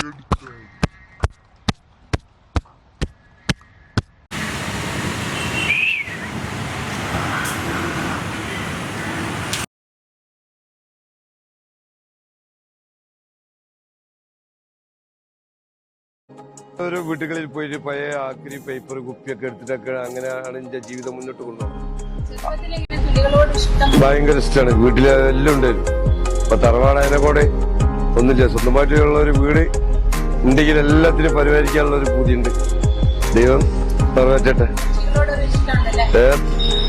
ഓരോ വീട്ടുകളിൽ പോയിട്ട് പഴയ ആക്രി പേപ്പർ കുപ്പിയൊക്കെ എടുത്തിട്ടൊക്കെ അങ്ങനെയാണ് എന്റെ ജീവിതം മുന്നോട്ട് കൊണ്ടുപോകുന്നത്. ഭയങ്കര ഇഷ്ടമാണ്. വീട്ടിൽ എല്ലാം ഉണ്ടായിരുന്നു. ഇപ്പൊ തറവാടായതിനെ കൂടെ ഒന്നുമില്ല. സ്വന്തമായിട്ടുള്ള ഒരു വീട് ഉണ്ടെങ്കിൽ എല്ലാത്തിനും പരിപാലിക്കാനുള്ള ഒരു പൂതിയുണ്ട്. ദൈവം നിറവേറ്റട്ടെ.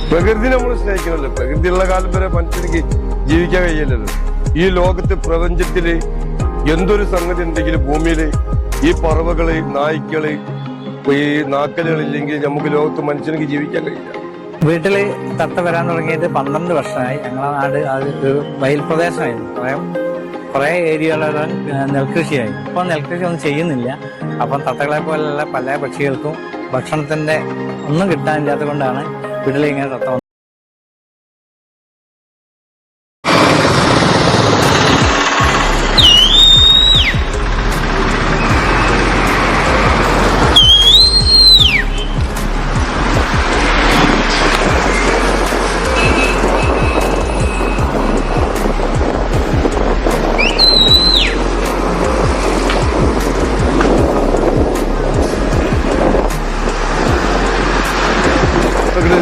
പ്രകൃതി നമ്മൾ സ്നേഹിക്കണല്ലോ. പ്രകൃതിയുള്ള കാലം വരെ മനുഷ്യർക്ക് ജീവിക്കാൻ കഴിയില്ലല്ലോ. ഈ ലോകത്ത് പ്രപഞ്ചത്തില് എന്തൊരു സംഗതി ഉണ്ടെങ്കിലും ഭൂമിയില് ഈ പറവകള്, നായ്ക്കള്, ഈ നാക്കലുകളില്ലെങ്കിൽ നമുക്ക് ലോകത്ത് മനുഷ്യർക്ക് ജീവിക്കാൻ കഴിയില്ല. വീട്ടില് തത്ത വരാൻ തുടങ്ങിയിട്ട് 12 വർഷമായി. ഞങ്ങളെ നാട് അത് ഒരു വയൽ പ്രദേശമായിരുന്നു. കുറെ ഏരിയകളിൽ നെൽകൃഷിയായി. ഇപ്പൊ നെൽകൃഷി ഒന്നും ചെയ്യുന്നില്ല. അപ്പം തത്തകളെ പോലുള്ള പല പക്ഷികൾക്കും ഭക്ഷണത്തിന്റെ ഒന്നും കിട്ടാനില്ലാത്തത് കൊണ്ടാണ് വീട്ടിൽ ഇങ്ങനെ തത്ത വന്നത്.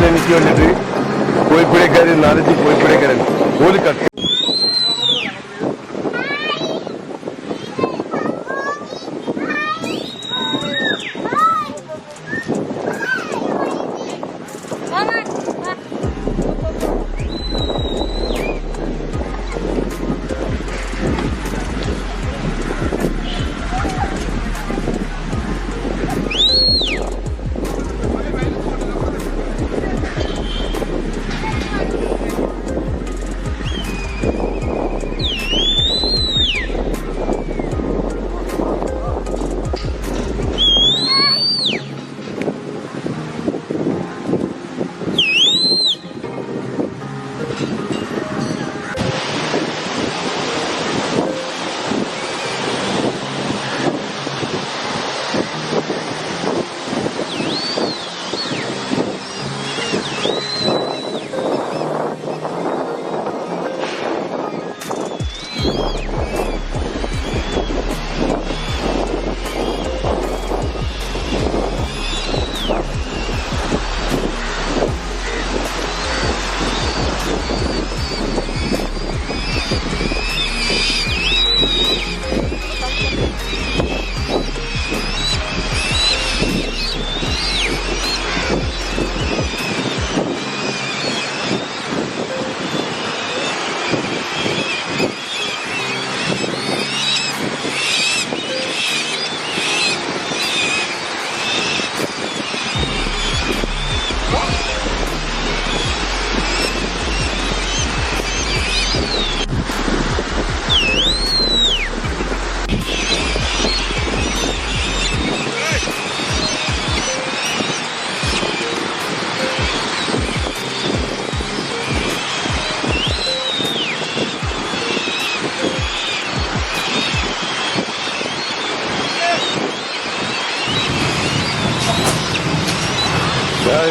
എനിക്ക് വേണ്ടിട്ട് കോഴിപ്പുഴക്കാര് 4 കോഴിപ്പുഴക്കാരൻ ഓല് കട്ട്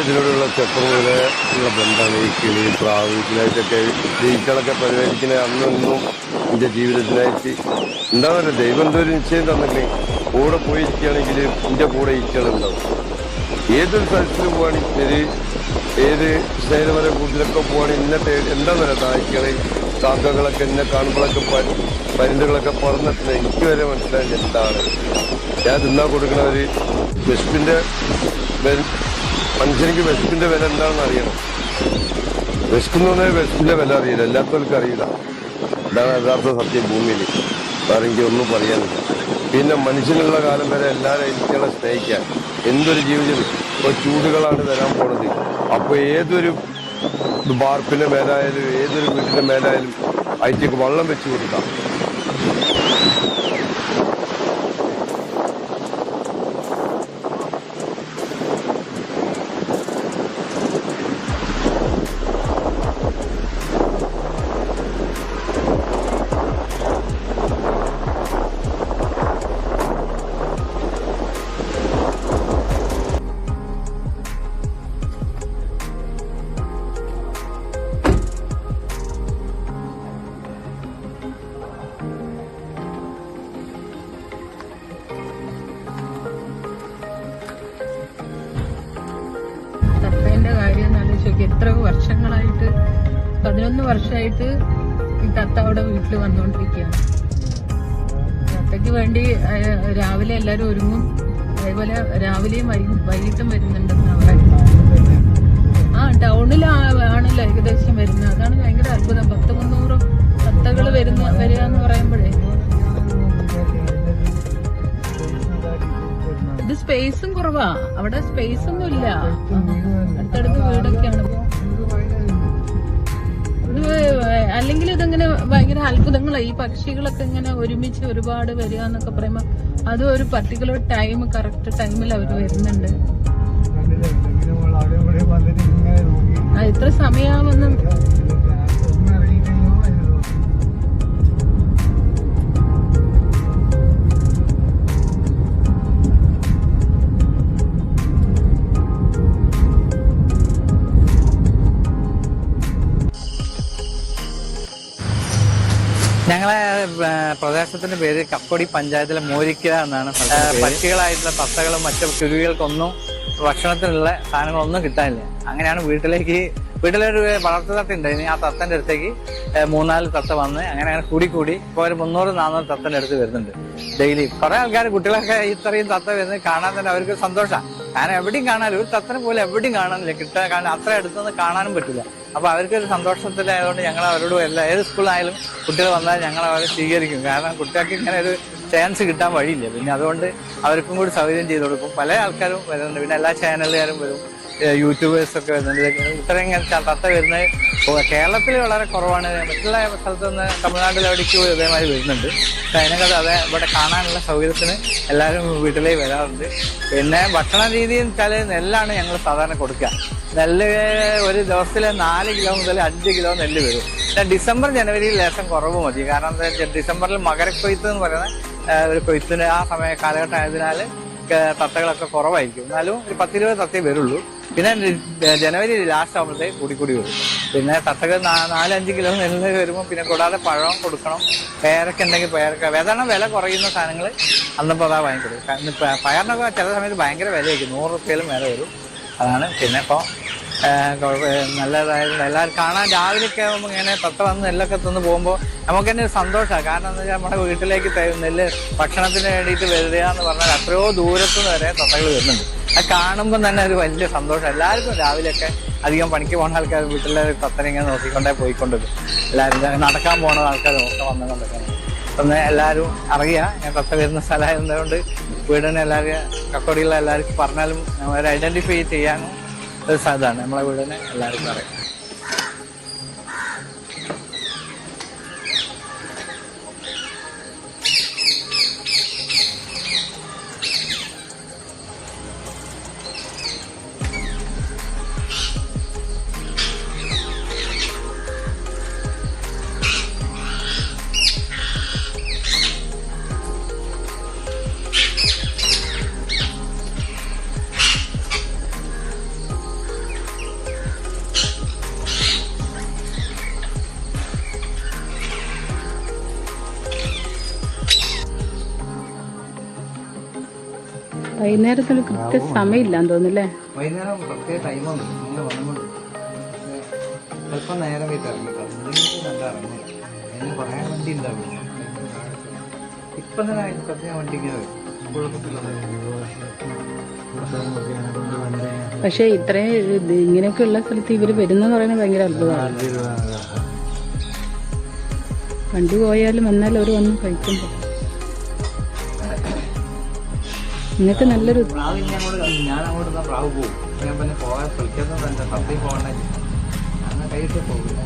ഇതിനോടുള്ള ചെറുപ്പമുള്ള ബന്ധമാണ്. ഈ കിളി, പ്രാവ്, ഇതിനായിട്ടൊക്കെ ഈച്ചകളൊക്കെ പരിപാലിക്കുന്ന അന്നൊന്നും എൻ്റെ ജീവിതത്തിനായിട്ട് ഉണ്ടാവില്ല. ദൈവം എന്തോ ഒരു നിശ്ചയം തന്നില്ലേ, കൂടെ പോയിരിക്കുകയാണെങ്കിൽ എൻ്റെ കൂടെ ഈച്ചകളുണ്ടാവും. ഏതൊരു സ്ഥലത്തിൽ പോവുകയാണെങ്കിൽ ശരി, ഏത് സ്നേഹപര കൂട്ടിലൊക്കെ പോവുകയാണെങ്കിൽ ഇന്നത്തെ എന്താ പറയുക, നായ്ക്കള്, കാക്കകളൊക്കെ എന്നെ കാണുമ്പോഴൊക്കെ പരുന്തുകളൊക്കെ പറന്നിട്ടുണ്ട്. എനിക്ക് വരെ മനസ്സിലായി എന്താണ് ഞാൻ തിന്നാൻ കൊടുക്കണ ഒരു വിശപ്പിൻ്റെ മനുഷ്യനിക്ക് വിശപ്പിന്റെ വില എന്താണെന്ന് അറിയണം. വിശക്കുന്ന വിശപ്പിന്റെ വില അറിയില്ല, എല്ലാത്തവർക്കും അറിയില്ല. ഇതാണ് യഥാർത്ഥ സത്യം ഭൂമിയിൽ. വേറെ എനിക്ക് ഒന്നും പറയാനില്ല. പിന്നെ മനുഷ്യനുള്ള കാലം വരെ എല്ലാവരും എനിക്കുള്ള സ്നേഹിക്കാൻ എന്തൊരു ജീവിതം. ഇപ്പൊ ചൂടുകളാണ് വരാൻ പോണത്. അപ്പൊ ഏതൊരു ബാർപ്പിന്റെ മേലായാലും ഏതൊരു വീട്ടിന്റെ മേലായാലും അതിലേക്ക് വെള്ളം വെച്ച് കൊടുക്കാം. വീട്ടിലേക്ക്. എത്രയോ വർഷങ്ങളായിട്ട് 11 വർഷമായിട്ട് ഈ തത്ത അവിടെ വീട്ടിൽ വന്നുകൊണ്ടിരിക്കുകയാണ്. തത്തയ്ക്ക് വേണ്ടി രാവിലെ എല്ലാവരും ഒരുങ്ങും. അതേപോലെ രാവിലെയും വൈകിട്ടും വരുന്നുണ്ടെന്നാണ് പറയുന്നത്. ടൗണിലാണല്ലോ ഏകദേശം വരുന്നത്. അതാണ് ഭയങ്കര അത്ഭുതം. 100-300 തത്തകൾ വരിക എന്ന് പറയുമ്പോഴേ ഇത് സ്പേസും കുറവാ. അവിടെ സ്പേസ് ഒന്നും ഇല്ല. അടുത്തടുത്ത് വീടൊക്കെയാണ്. അല്ലെങ്കിൽ ഇതിങ്ങനെ ഭയങ്കര അത്ഭുതങ്ങളാണ്. ഈ പക്ഷികളൊക്കെ ഇങ്ങനെ ഒരുമിച്ച് ഒരുപാട് വരിക എന്നൊക്കെ പറയുമ്പോ അത് ഒരു പർട്ടിക്കുലർ ടൈം, കറക്റ്റ് ടൈമിൽ അവർ വരുന്നുണ്ട്. എത്ര സമയമാവുന്ന ഞങ്ങളെ പ്രദേശത്തിന്റെ പേര് കക്കോടി പഞ്ചായത്തിലെ മോരിക്ക എന്നാണ്. പക്ഷികളായിട്ടുള്ള തത്തകളും മറ്റു കുരുവികൾക്കൊന്നും ഭക്ഷണത്തിനുള്ള സാധനങ്ങളൊന്നും കിട്ടാനില്ല. അങ്ങനെയാണ് വീട്ടിലൊരു വളർത്തു തത്ത ഉണ്ടായിരുന്നു. ആ തത്തന്റെ അടുത്തേക്ക് 3-4 തത്ത വന്ന് അങ്ങനെ കൂടി ഇപ്പോൾ ഒരു 300-400 തത്തന്റെ അടുത്ത് വരുന്നുണ്ട് ഡെയിലി. കുറെ ആൾക്കാർ, കുട്ടികളൊക്കെ ഇത്രയും തത്ത വരുന്നത് കാണാൻ തന്നെ അവർക്ക് സന്തോഷമാണ്. കാരണം എവിടെയും കാണാനും, ഒരു തത്തനെ പോലെ എവിടെയും കാണാനില്ല, കാരണം അത്ര അടുത്തൊന്നും കാണാനും പറ്റില്ല. അപ്പൊ അവർക്കൊരു സന്തോഷത്തിലായതുകൊണ്ട് ഞങ്ങൾ അവരോട് ഏത് സ്കൂളിലായാലും കുട്ടികൾ വന്നാൽ ഞങ്ങൾ അവരെ സ്വീകരിക്കും. കാരണം കുട്ടികൾക്ക് ഇങ്ങനെ ഒരു ചാൻസ് കിട്ടാൻ വഴിയില്ല. പിന്നെ അതുകൊണ്ട് അവർക്കും കൂടി സൗകര്യം ചെയ്ത് കൊടുക്കും. പല ആൾക്കാരും വരുന്നുണ്ട്. പിന്നെ എല്ലാ ചാനലുകാരും വരും, യൂട്യൂബേഴ്സ് ഒക്കെ വരുന്നുണ്ട്. ഇത്രയും തത്ത വരുന്നത് കേരളത്തിൽ വളരെ കുറവാണ്. മറ്റുള്ള സ്ഥലത്ത് നിന്ന് തമിഴ്നാട്ടിലെവിടേക്ക് ഇതേമാതിരി വരുന്നുണ്ട്. പക്ഷെ അതിനകത്ത് അത് ഇവിടെ കാണാനുള്ള സൗകര്യത്തിന് എല്ലാവരും വീട്ടിലേക്ക് വരാറുണ്ട്. പിന്നെ ഭക്ഷണ രീതി എന്ന് വെച്ചാൽ നെല്ലാണ് ഞങ്ങൾ സാധാരണ കൊടുക്കുക. നെല്ല് ഒരു ദിവസത്തിലെ 4 കിലോ മുതൽ 5 കിലോ നെല്ല് വരും. ഡിസംബർ ജനുവരിയിൽ ലേശം കുറവ് മതി. കാരണം എന്താ വെച്ചാൽ ഡിസംബറിൽ മകരക്കൊയ്ത്ത് എന്ന് പറയുന്ന ഒരു കൊയ്ത്തിന് ആ കാലഘട്ടം ആയതിനാൽ തത്തകളൊക്കെ കുറവായിരിക്കും. എന്നാലും ഒരു 10-20 തത്തേ വരുള്ളൂ. പിന്നെ ജനുവരി ലാസ്റ്റ് ആകുമ്പോഴത്തേക്ക് കൂടി വരും. പിന്നെ തത്തകൾ 4-5 കിലോ നെല്ല് വരുമ്പോൾ പിന്നെ കൂടാതെ പഴം കൊടുക്കണം. പേരൊക്കെ ഉണ്ടെങ്കിൽ പേരൊക്കെ സാധാരണ വില കുറയുന്ന സാധനങ്ങൾ അന്നപ്പോൾ അതാ വാങ്ങിക്കൊടുക്കും. പയറിനൊക്കെ ചില സമയത്ത് ഭയങ്കര വിലയായിരിക്കും, 100 രൂപയിലും വില വരും. അതാണ്. പിന്നെ ഇപ്പോൾ നല്ലതായിരുന്നു. എല്ലാവരും കാണാൻ രാവിലെയൊക്കെ ആകുമ്പോൾ ഇങ്ങനെ തത്ത വന്ന് നെല്ലൊക്കെ തിന്ന് പോകുമ്പോൾ നമുക്ക് തന്നെ ഒരു സന്തോഷമാണ്. കാരണം എന്താ വെച്ചാൽ നമ്മുടെ വീട്ടിലേക്ക് നെല്ല് ഭക്ഷണത്തിന് വേണ്ടിയിട്ട് വരിക എന്ന് പറഞ്ഞാൽ എത്രയോ ദൂരത്തുനിന്ന് വരെ തത്തകൾ വരുന്നുണ്ട്. അത് കാണുമ്പോൾ തന്നെ ഒരു വലിയ സന്തോഷം. എല്ലാവർക്കും രാവിലെയൊക്കെ അധികം പണിക്ക് പോകുന്ന ആൾക്കാർ വീട്ടിലെ തത്തനെ ഇങ്ങനെ നോക്കിക്കൊണ്ടേ പോയിക്കൊണ്ടത്. എല്ലാവരും നടക്കാൻ പോകുന്ന ആൾക്കാരും ഒക്കെ വന്നുകൊണ്ടൊക്കെ ഒന്ന് എല്ലാവരും അറിയുക ഞാൻ തത്ത വരുന്ന സ്ഥലമായതുകൊണ്ട് വീടിനെ എല്ലാവരും കക്കോടിയുള്ള എല്ലാവർക്കും പറഞ്ഞാലും അവരെ ഐഡന്റിഫൈ ചെയ്യാനും ഒരു സാധ്യതയാണ്. നമ്മളെ വീടിനെ എല്ലാവർക്കും അറിയാം. വൈകുന്നേരത്തിന് കൃത്യ സമയമില്ലാന്ന് തോന്നുന്നല്ലേ? വൈകുന്നേരം പ്രത്യേക ടൈമൊന്നും ഇങ്ങനെ വന്നുകൊണ്ട് ചിലപ്പോൾ നേരം വീട്ടിൽ ഇറങ്ങിയിട്ടാണ്. നല്ല ഇറങ്ങില്ല. അതിന് പറയാൻ വണ്ടി ഉണ്ടാവില്ല. ഇപ്പം തന്നെ പ്രത്യേക വണ്ടി ഇങ്ങനെ വരും. പക്ഷെ ഇത്രയും ഇങ്ങനെയൊക്കെ ഉള്ള സ്ഥലത്ത് ഇവര് വരുന്നെന്ന് പറയുന്നത് ഭയങ്കര അത്ഭുതമാണ്. വണ്ടി പോയാലും വന്നാലും അവർ വന്ന് കഴിക്കുമ്പോൾ ഇങ്ങനത്തെ നല്ലൊരു ഞാൻ അങ്ങോട്ട് പ്രാവ് പോകും. ഞാൻ പിന്നെ പോകാൻ കളിക്കാത്ത തന്നെ സത്യം പോകണ്ട. അങ്ങനെ കൈയിട്ട് പോകില്ല.